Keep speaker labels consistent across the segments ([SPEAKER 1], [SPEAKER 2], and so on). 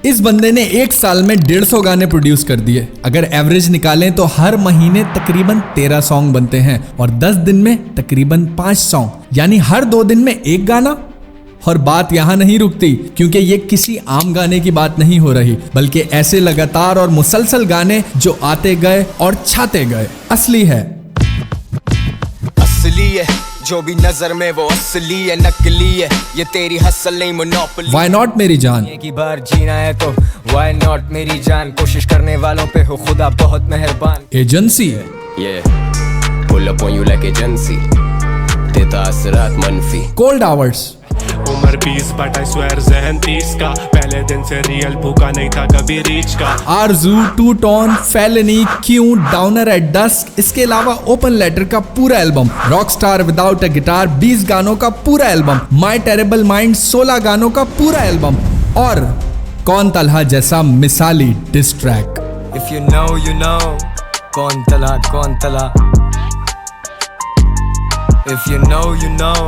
[SPEAKER 1] इस बंदे ने एक साल में 150 गाने प्रोड्यूस कर दिए। अगर एवरेज निकालें तो हर महीने तकरीबन 13 सॉन्ग बनते हैं और 10 दिन में तकरीबन 5 सॉन्ग, यानी हर 2 दिन में एक गाना। और बात यहाँ नहीं रुकती, क्योंकि ये किसी आम गाने की बात नहीं हो रही, बल्कि ऐसे लगातार और मुसलसल गाने जो आते गए और छाते गए। असली है
[SPEAKER 2] जो भी नजर में वो असली है, नकली है, ये तेरी हसल नहीं मोनोपोली।
[SPEAKER 1] Why not मेरी जान,
[SPEAKER 2] की बार जीना है तो why not मेरी जान, कोशिश करने वालों पे हो खुदा बहुत मेहरबान।
[SPEAKER 1] Agency
[SPEAKER 2] pull up on you like agency, देता असरात मनफी।
[SPEAKER 1] कोल्ड आवर्स,
[SPEAKER 3] उम्र 20 बट आई स्वेयर ज़हन 30 का, पहले दिन से रियल भूखा नहीं था कभी रीच का।
[SPEAKER 1] आरज़ू, टू टोन, फेलनी, क्यों, डाउनर एट डस्क, इसके अलावा ओपन लेटर का पूरा album, rock star without a guitar 20 गानों का पूरा एल्बम, माई टेरेबल माइंड 16 गानों का पूरा एल्बम, और कौन तलहा जैसा मिसाली diss track.
[SPEAKER 2] If you know you know, कौन तला If you know you know,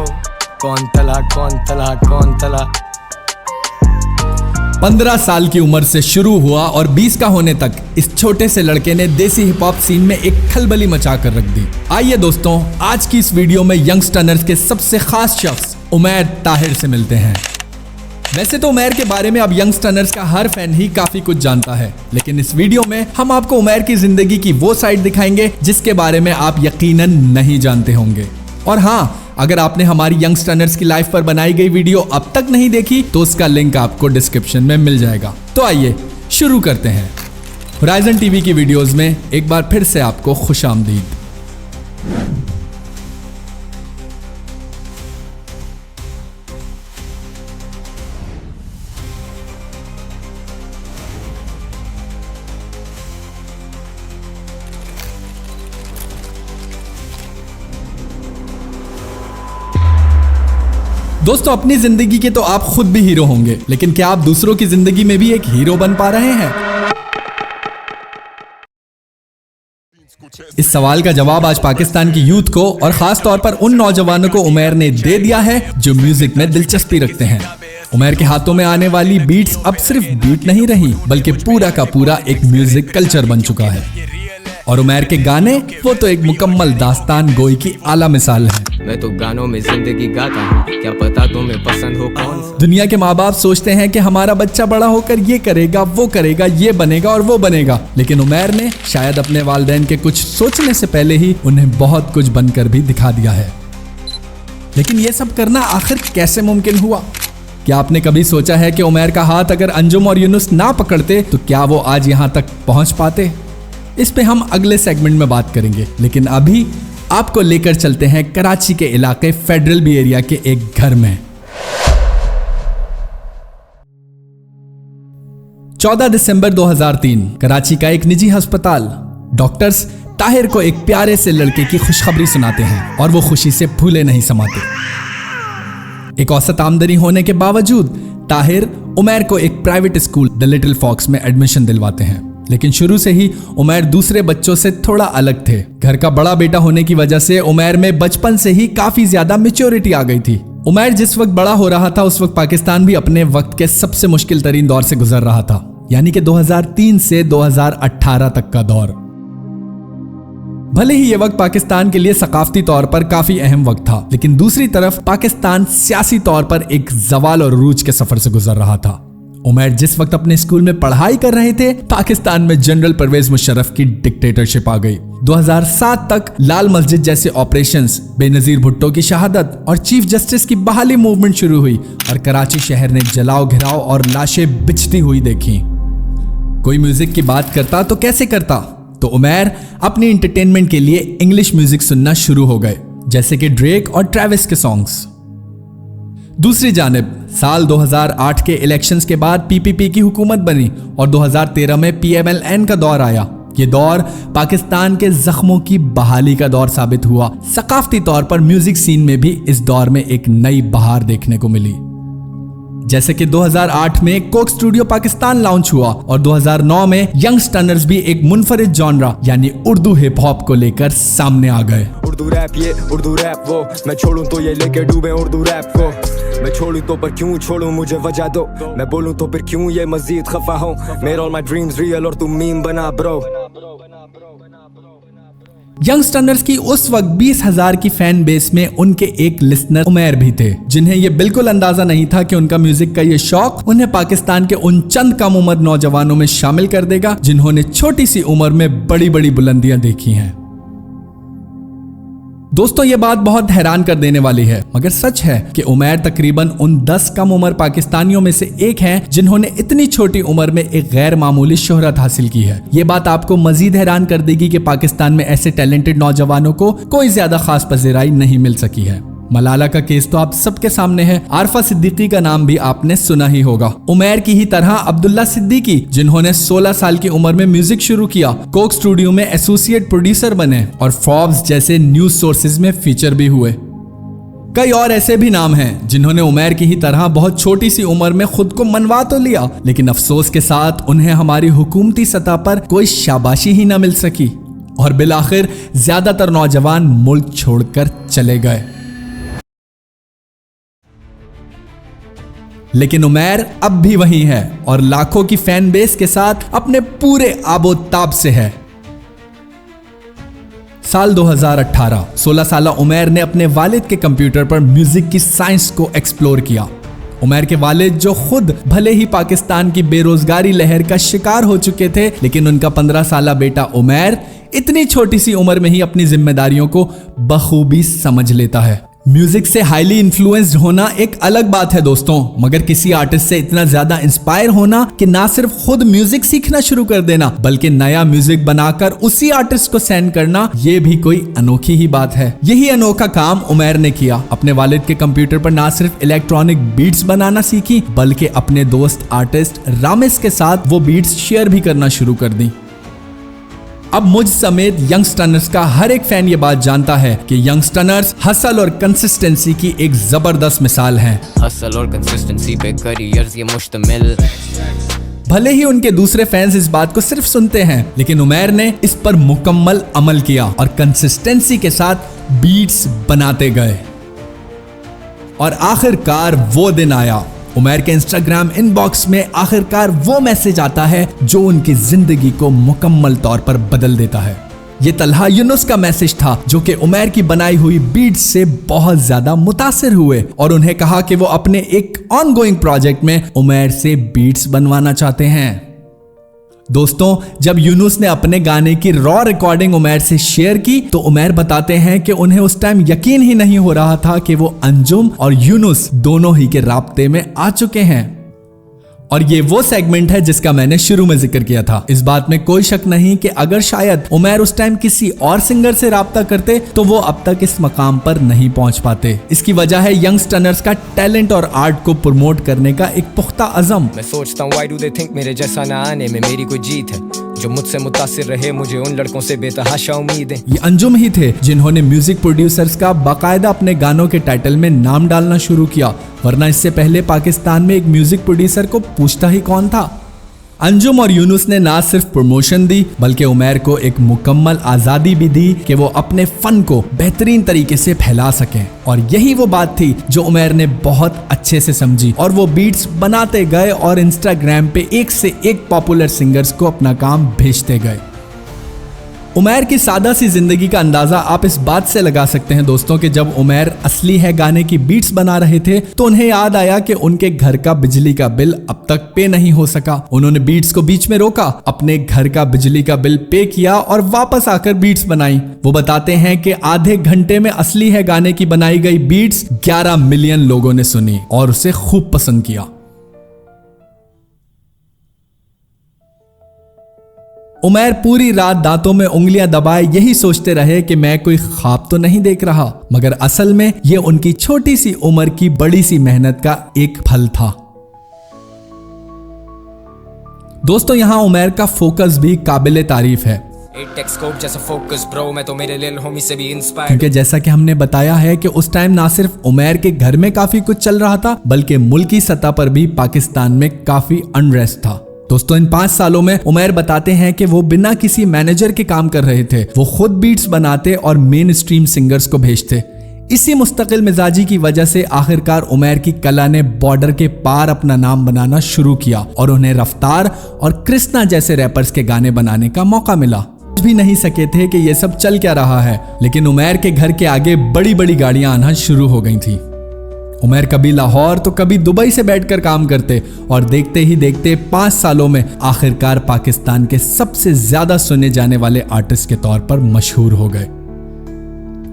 [SPEAKER 2] कौन तला
[SPEAKER 1] 15 साल की उम्र से शुरू हुआ और 20 का होने तक इस छोटे से लड़के ने देसी हिप हॉप सीन में एक खलबली मचा कर रख दी। आइए दोस्तों, आज की इस वीडियो में यंगस्टर्स के सबसे खास शख्स उमैर ताहिर से मिलते हैं। वैसे तो उमैर के बारे में अब यंगस्टर्स का हर फैन ही काफी कुछ जानता है, लेकिन इस वीडियो में हम आपको उमैर की जिंदगी की वो साइड दिखाएंगे जिसके बारे में आप यकीनन नहीं जानते होंगे। और हाँ, अगर आपने हमारी यंगस्टर्स की लाइफ पर बनाई गई वीडियो अब तक नहीं देखी तो उसका लिंक आपको डिस्क्रिप्शन में मिल जाएगा। तो आइए शुरू करते हैं। होराइजन टीवी की वीडियोस में एक बार फिर से आपको खुशामदीद। दोस्तों, अपनी जिंदगी के तो आप खुद भी हीरो होंगे, लेकिन क्या आप दूसरों की जिंदगी में भी एक हीरो बन पा रहे हैं? इस सवाल का जवाब आज पाकिस्तान की यूथ को और खास तौर पर उन नौजवानों को उमैर ने दे दिया है जो म्यूजिक में दिलचस्पी रखते हैं। उमैर के हाथों में आने वाली बीट्स अब सिर्फ बीट नहीं रही, बल्कि पूरा का पूरा एक म्यूजिक कल्चर बन चुका है। और उमैर के गाने वो तो एक मुकम्मल दास्तान गोई की आला मिसाल है।
[SPEAKER 2] मैं तो गानों में जिंदगी गाता हूँ, क्या पता तुम्हें पसंद हो कौन सा।
[SPEAKER 1] दुनिया के माँ बाप सोचते हैं कि हमारा बच्चा बड़ा होकर ये करेगा, वो करेगा, ये बनेगा और वो बनेगा, लेकिन उमैर ने शायद अपने वालिदैन के कुछ सोचने से पहले ही उन्हें बहुत कुछ बनकर भी दिखा दिया है। लेकिन ये सब करना आखिर कैसे मुमकिन हुआ? क्या आपने कभी सोचा है कि उमैर का हाथ अगर अंजुम और यूनुस ना पकड़ते तो क्या वो आज यहाँ तक पहुँच पाते? इस पे हम अगले सेगमेंट में बात करेंगे, लेकिन अभी आपको लेकर चलते हैं कराची के इलाके फेडरल बी एरिया के एक घर में। 14 दिसंबर 2003 कराची का एक निजी अस्पताल। डॉक्टर्स ताहिर को एक प्यारे से लड़के की खुशखबरी सुनाते हैं और वो खुशी से फूले नहीं समाते। एक औसत आमदनी होने के बावजूद ताहिर उमैर को एक private school the Little Fox में एडमिशन दिलवाते हैं, लेकिन शुरू से ही उमैर दूसरे बच्चों से थोड़ा अलग थे। घर का बड़ा बेटा होने की वजह से उमैर में बचपन से ही काफी ज्यादा मैच्योरिटी आ गई थी। उमैर जिस वक्त बड़ा हो रहा था उस वक्त पाकिस्तान भी अपने वक्त के सबसे मुश्किल तरीन दौर से गुजर रहा था, यानी कि 2003 से 2018 तक का दौर। भले ही ये वक्त पाकिस्तान के लिए सकाफती तौर पर काफी अहम वक्त था, लेकिन दूसरी तरफ पाकिस्तान सियासी तौर पर एक जवाल और रूज के सफर से गुजर रहा था। उमैर जिस वक्त अपने स्कूल में पढ़ाई कर रहे थे, पाकिस्तान में जनरल परवेज मुशर्रफ की डिक्टेटरशिप आ गई। 2007 तक लाल मस्जिद जैसे ऑपरेशंस, बेनजीर भुट्टो की शहादत और चीफ जस्टिस की बहाली मूवमेंट शुरू हुई और कराची शहर ने जलाओ घिराव और लाशें बिछती हुई देखी। कोई म्यूजिक की बात करता तो कैसे करता, तो उमैर अपनी एंटरटेनमेंट के लिए इंग्लिश म्यूजिक सुनना शुरू हो गए, जैसे कि ड्रेक और ट्रेविस के सॉन्ग्स। दूसरी जानिब साल 2008 के इलेक्शंस के बाद पीपीपी की हुकूमत बनी और 2013 में पीएमएलएन का दौर आया। ये दौर पाकिस्तान के जख्मों की बहाली का दौर साबित हुआ। सकाफती तौर पर म्यूजिक सीन में भी इस दौर में एक नई बहार देखने को मिली, जैसे कि 2008 में कोक स्टूडियो पाकिस्तान लॉन्च हुआ और 2009 में यंगस्टर्स भी एक मुनफरिद जॉनरा यानी उर्दू हिप हॉप को लेकर सामने आ गए।
[SPEAKER 2] उर्दू रैप ये उर्दू रैप वो, मैं छोड़ूं तो ये लेके डूबे उर्दू रैप को। मैं छोड़ूं तो पर क्यों छोड़ूं, मुझे वजह दो। मैं बोलूं तो फिर क्यों ये मजीद खफा हो। मेरे ऑल माय ड्रीम्स रियल और तू मीम बना ब्रो।
[SPEAKER 1] यंगस्टर्स की उस वक्त 20,000 की फैन बेस में उनके एक लिसनर उमैर भी थे, जिन्हें यह बिल्कुल अंदाजा नहीं था कि उनका म्यूजिक का ये शौक उन्हें पाकिस्तान के उन चंद कम उम्र नौजवानों में शामिल कर देगा जिन्होंने छोटी सी उम्र में बड़ी बड़ी बुलंदियां देखी हैं। दोस्तों, ये बात बहुत हैरान कर देने वाली है, मगर सच है कि उमैर तकरीबन उन 10 कम उम्र पाकिस्तानियों में से एक हैं जिन्होंने इतनी छोटी उम्र में एक गैर मामूली शोहरत हासिल की है। ये बात आपको मजीद हैरान कर देगी कि पाकिस्तान में ऐसे टैलेंटेड नौजवानों को कोई ज्यादा खास पजीराई नहीं मिल सकी है। मलाला का केस तो आप सबके सामने है। आरफा सिद्दीकी का नाम भी आपने सुना ही होगा। उमैर की ही तरह अब्दुल्ला सिद्दीकी, जिन्होंने 16 साल की उम्र में म्यूजिक शुरू किया, कोक स्टूडियो में एसोसिएट प्रोड्यूसर बने और फोर्ब्स जैसे न्यूज सोर्सेज में फीचर भी हुए। कई और ऐसे भी नाम हैं जिन्होंने उमैर की ही तरह बहुत छोटी सी उम्र में खुद को मनवा तो लिया, लेकिन अफसोस के साथ उन्हें हमारी हुकूमती सतह पर कोई शाबाशी ही न मिल सकी और बिलाखिर ज्यादातर नौजवान मुल्क छोड़कर चले गए। लेकिन उमैर अब भी वही है और लाखों की फैन बेस के साथ अपने पूरे आबोताब से है। साल 2018, 16 साला उमैर ने अपने वालिद के कंप्यूटर पर म्यूजिक की साइंस को एक्सप्लोर किया। उमैर के वालिद, जो खुद भले ही पाकिस्तान की बेरोजगारी लहर का शिकार हो चुके थे, लेकिन उनका 15 साला बेटा उमैर इतनी छोटी सी उम्र में ही अपनी जिम्मेदारियों को बखूबी समझ लेता है। म्यूजिक से हाईली इन्फ्लुएंस्ड होना एक अलग बात है दोस्तों, मगर किसी आर्टिस्ट से इतना ज्यादा इंस्पायर होना कि ना सिर्फ खुद म्यूजिक सीखना शुरू कर देना, बल्कि नया म्यूजिक बनाकर उसी आर्टिस्ट को सेंड करना, ये भी कोई अनोखी ही बात है। यही अनोखा काम उमैर ने किया। अपने वालिद के कंप्यूटर पर ना सिर्फ इलेक्ट्रॉनिक बीट्स बनाना सीखी, बल्कि अपने दोस्त आर्टिस्ट रामिस के साथ वो बीट्स शेयर भी करना शुरू कर दी। अब मुझ समेत यंगस्टर्स का हर एक फैन ये बात जानता है कि यंगस्टर्स हसल और कंसिस्टेंसी की एक जबरदस्त मिसाल हैं।
[SPEAKER 2] हसल और कंसिस्टेंसी पे करियर्स ये मुश्तमिल।
[SPEAKER 1] भले ही उनके दूसरे फैंस इस बात को सिर्फ सुनते हैं, लेकिन उमैर ने इस पर मुकम्मल अमल किया और कंसिस्टेंसी के साथ बीट्स बनाते गए और आखिरकार वो दिन आया। उमैर के इंस्टाग्राम इनबॉक्स में आखिरकार वो मैसेज आता है जो उनकी जिंदगी को मुकम्मल तौर पर बदल देता है। ये तलहा यूनुस का मैसेज था, जो कि उमैर की बनाई हुई बीट्स से बहुत ज्यादा मुतासिर हुए और उन्हें कहा कि वो अपने एक ऑनगोइंग प्रोजेक्ट में उमैर से बीट्स बनवाना चाहते हैं। दोस्तों, जब यूनुस ने अपने गाने की रॉ रिकॉर्डिंग उमैर से शेयर की तो उमैर बताते हैं कि उन्हें उस टाइम यकीन ही नहीं हो रहा था कि वो अंजुम और यूनुस दोनों ही के राब्ते में आ चुके हैं। और ये वो सेगमेंट है जिसका मैंने शुरू में जिक्र किया था। इस बात में कोई शक नहीं कि अगर शायद उमैर उस टाइम किसी और सिंगर से राब्ता करते तो वो अब तक इस मकाम पर नहीं पहुंच पाते। इसकी वजह है यंगस्टर्स का टैलेंट और आर्ट को प्रमोट करने का एक पुख्ता अज़म।
[SPEAKER 2] मैं सोचता हूँ why do they think मेरे जैसा ना आने में मेरी कोई जीत है। जो मुझसे मुतासिर रहे, मुझे उन लड़कों से बेतहाशा उम्मीद है।
[SPEAKER 1] ये अंजुम ही थे जिन्होंने म्यूजिक प्रोड्यूसर्स का बाकायदा अपने गानों के टाइटल में नाम डालना शुरू किया, वरना इससे पहले पाकिस्तान में एक म्यूजिक प्रोड्यूसर को पूछता ही कौन था। अंजुम और यूनुस ने ना सिर्फ प्रमोशन दी, बल्कि उमैर को एक मुकम्मल आज़ादी भी दी कि वो अपने फन को बेहतरीन तरीके से फैला सकें। और यही वो बात थी जो उमैर ने बहुत अच्छे से समझी और वो बीट्स बनाते गए और इंस्टाग्राम पे एक से एक पॉपुलर सिंगर्स को अपना काम भेजते गए। उमैर की सादा सी जिंदगी का अंदाजा आप इस बात से लगा सकते हैं दोस्तों कि जब उमैर असली है गाने की बीट्स बना रहे थे तो उन्हें याद आया कि उनके घर का बिजली का बिल अब तक पे नहीं हो सका। उन्होंने बीट्स को बीच में रोका, अपने घर का बिजली का बिल पे किया और वापस आकर बीट्स बनाई। वो बताते हैं कि आधे घंटे में असली है गाने की बनाई गई बीट्स 11 मिलियन लोगों ने सुनी और उसे खूब पसंद किया। उमैर पूरी रात दांतों में उंगलियां दबाए यही सोचते रहे कि मैं कोई ख्वाब तो नहीं देख रहा, मगर असल में ये उनकी छोटी सी उम्र की बड़ी सी मेहनत का एक फल था। दोस्तों, यहां उमैर का फोकस भी काबिले तारीफ है,
[SPEAKER 2] जैसा फोकस ब्रो, मैं तो मेरे लिल होमी से भी इंस्पायर।
[SPEAKER 1] क्योंकि जैसा कि हमने बताया है कि उस टाइम ना सिर्फ उमैर के घर में काफी कुछ चल रहा था, बल्कि मुल्की सतह पर भी पाकिस्तान में काफी अनरेस्ट था। दोस्तों इन 5 सालों में उमैर बताते हैं कि वो बिना किसी मैनेजर के काम कर रहे थे। वो खुद बीट्स बनाते और मेन स्ट्रीम सिंगर्स को भेजते। इसी मुस्तकिल मिजाजी की वजह से आखिरकार उमैर की कला ने बॉर्डर के पार अपना नाम बनाना शुरू किया और उन्हें रफ्तार और कृष्णा जैसे रैपर्स के गाने बनाने का मौका मिला। भी नहीं सके थे कि ये सब चल क्या रहा है, लेकिन उमैर के घर के आगे बड़ी बड़ी गाड़ियां आना शुरू हो गई थी। उमैर कभी लाहौर तो कभी दुबई से बैठकर काम करते और देखते ही देखते 5 सालों में आखिरकार पाकिस्तान के सबसे ज्यादा सुने जाने वाले आर्टिस्ट के तौर पर मशहूर हो गए।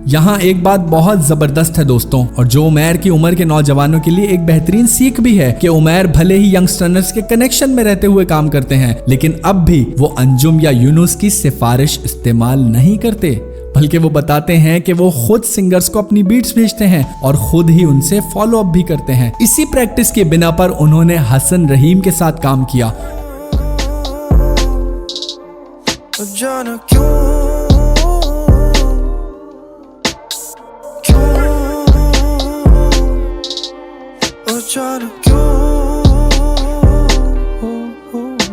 [SPEAKER 1] यहाँ एक बात बहुत जबरदस्त है दोस्तों, और जो उमैर की उम्र के नौजवानों के लिए एक बेहतरीन सीख भी है कि उमैर भले ही यंगस्टर्स के कनेक्शन में रहते हुए काम करते हैं, लेकिन अब भी वो अंजुम या यूनुस की सिफारिश इस्तेमाल नहीं करते, बल्कि वो बताते हैं कि वो खुद सिंगर्स को अपनी बीट्स भेजते हैं और खुद ही उनसे फॉलो अप भी करते हैं। इसी प्रैक्टिस के बिना पर उन्होंने हसन रहीम के साथ काम किया।
[SPEAKER 4] जाना क्यों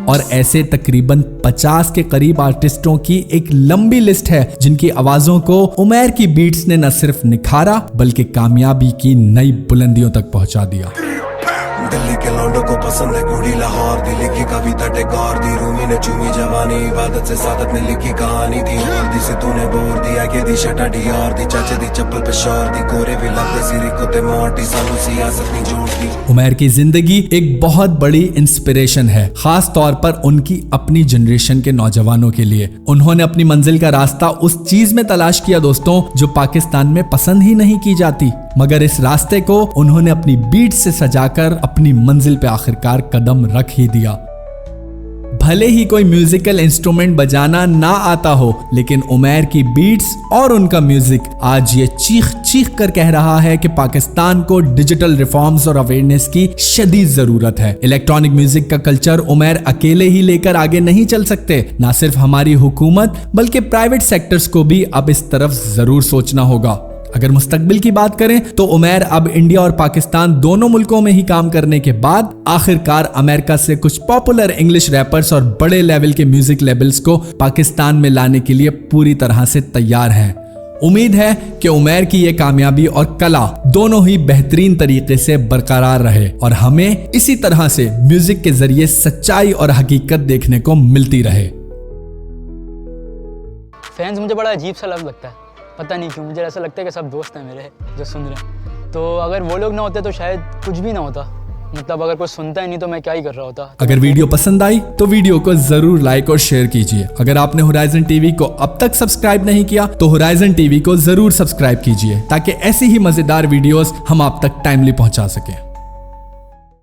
[SPEAKER 1] और ऐसे तकरीबन 50 के करीब आर्टिस्टों की एक लंबी लिस्ट है जिनकी आवाजों को उमैर की बीट्स ने न सिर्फ निखारा बल्कि कामयाबी की नई बुलंदियों तक पहुंचा दिया।
[SPEAKER 4] दिल्ली के लौंडों को पसंद है कुड़ी लाहौर, दिल्ली की कविता टेगोर दी, रूमी ने चूमी जवानी, इबादत से सादत ने लिखी कहानी थी, और दी से तूने बोर दिया के दी शटा डी और दी चाचे दी चप्पल पे शोर दी, कोरे भी लगते सिरी को ते मोटी सानू सियासत नहीं जोड़ती।
[SPEAKER 1] उमैर की जिंदगी एक बहुत बड़ी इंस्पिरेशन है, खास तौर पर उनकी अपनी जनरेशन के नौजवानों के लिए। उन्होंने अपनी मंजिल का रास्ता उस चीज में तलाश किया दोस्तों जो पाकिस्तान में पसंद ही नहीं की जाती, मगर इस रास्ते को उन्होंने अपनी बीट से सजाकर अपनी मंजिल पे आखिरकार कदम रख ही दिया। भले ही कोई म्यूजिकल इंस्ट्रूमेंट बजाना ना आता हो, लेकिन उमैर की बीट्स और उनका म्यूजिक आज ये चीख चीख कर कह रहा है कि पाकिस्तान को डिजिटल रिफॉर्म्स और अवेयरनेस की शदीद जरूरत है। इलेक्ट्रॉनिक म्यूजिक का कल्चर उमैर अकेले ही लेकर आगे नहीं चल सकते। ना सिर्फ हमारी हुकूमत बल्कि प्राइवेट सेक्टर्स को भी अब इस तरफ जरूर सोचना होगा। अगर मुस्तकबिल की बात करें तो उमैर अब इंडिया और पाकिस्तान दोनों मुल्कों में ही काम करने के बाद आखिरकार अमेरिका से कुछ पॉपुलर इंग्लिश रैपर्स और बड़े लेवल के म्यूजिक लेबल्स को पाकिस्तान में लाने के लिए पूरी तरह से तैयार हैं। उम्मीद है कि उमैर की ये कामयाबी और कला दोनों ही बेहतरीन तरीके से बरकरार रहे और हमें इसी तरह से म्यूजिक के जरिए सच्चाई और हकीकत देखने को मिलती रहे।
[SPEAKER 5] फैंस मुझे बड़ा अजीब सा लगता है, पता नहीं क्यों मुझे ऐसा लगता है कि सब दोस्त हैं मेरे जो सुन रहे हैं। तो अगर वो लोग ना होते तो शायद कुछ भी ना होता, मतलब अगर कोई सुनता ही नहीं तो मैं क्या ही कर रहा होता।
[SPEAKER 1] अगर वीडियो पसंद आई तो वीडियो को जरूर लाइक और शेयर कीजिए। अगर आपने होराइजन टीवी को अब तक सब्सक्राइब नहीं किया तो होराइजन टीवी को जरूर सब्सक्राइब कीजिए ताकि ऐसी ही मजेदार वीडियोस हम आप तक टाइमली पहुंचा सकें।